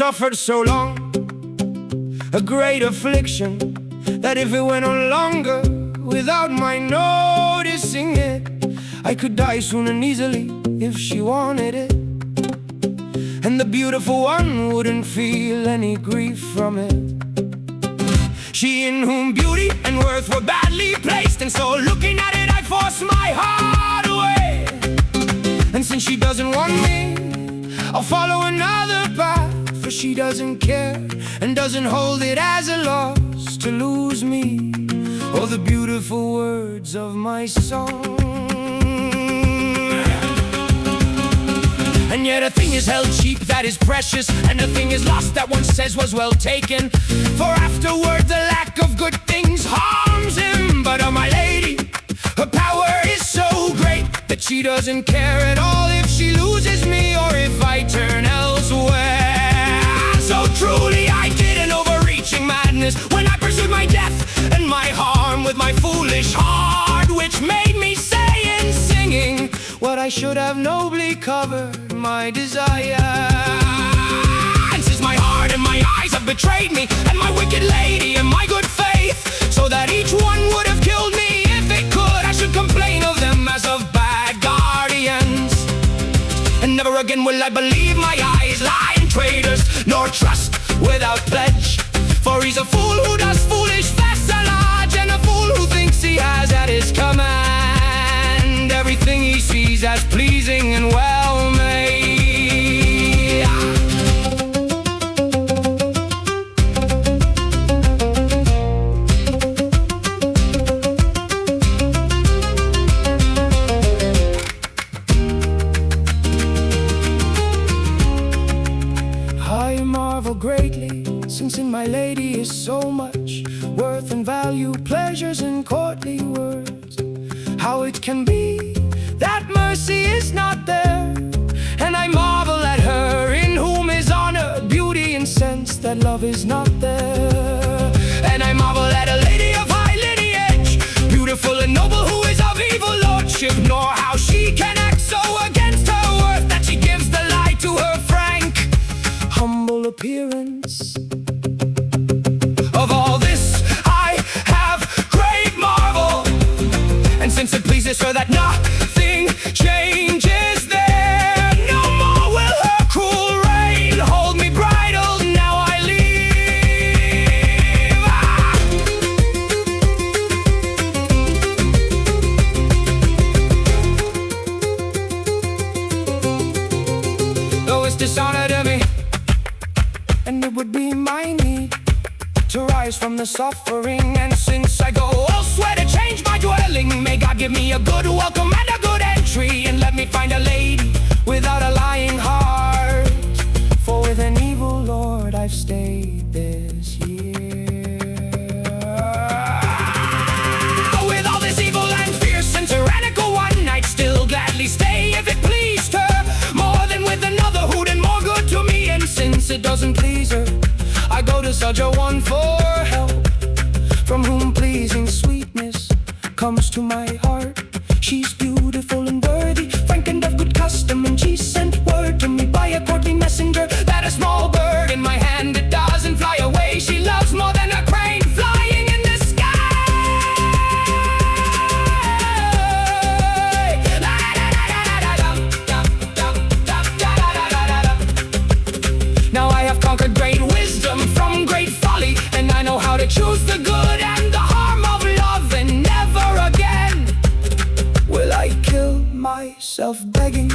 suffered so long, a great affliction, that if it went on longer without my noticing it, I could die soon and easily if she wanted it. And the beautiful one wouldn't feel any grief from it. She in whom beauty and worth were badly placed, and so looking at it I forced my heart away. And since she doesn't want me, I'll follow another path, for she doesn't care and doesn't hold it as a loss to lose me, or the beautiful words of my song. And yet a thing is held cheap that is precious, and a thing is lost that one says was well taken. For afterward the lack of good things harms him. But oh my lady, her power is so great that she doesn't care at all if she loses me or if I turn elsewhere. So truly I did an overreaching madness when I pursued my death and my harm with my foolish heart, which made me say in singing what I should have nobly covered my desire. And since my heart and my eyes have betrayed me, and my wicked lady and my good faith, so that each one would have killed me if it could, I should complain of them as of bad guardians. And never again will I believe my eyes, lying traitors, nor trust without pledge. For he's a fool who does foolish vassalage, and a fool who thinks he has at his command everything he sees as pleasing and well made. I marvel greatly, since in my lady is so much worth and value, pleasures and courtly words, how it can be that mercy is not there. And I marvel at her in whom is honor, beauty and sense, that love is not there. And I marvel at a lady of high lineage, beautiful and noble, who is of evil lordship, nor how she can act so against her worth that she gives the lie to her frank, humble appearance. Of all this I have great marvel, and since it pleases her that nothing changes there, no more will her cruel reign hold me bridled. Now I leave. Though it's dishonor to me, and it would be my need to rise from the suffering, and since I go elsewhere to change my dwelling, may God give me a good welcome and a good entry, and let me find a lady without a lying heart. For with an evil lord I've stayed this year. With all this evil and fierce and tyrannical one, I'd still gladly stay if it pleased her more than with another who did more good to me. And since it doesn't please her, I go to such a one for help, from whom pleasing sweetness comes to my heart. She's beautiful and worthy, frank and of good custom, and she sent word to me by a courtly messenger that a small bird in my hand it doesn't fly away. She loves more than a crane flying in the sky. Now I have conquered great wisdom from great folly, and I know how to choose the good and the harm of love, and never again will I kill myself begging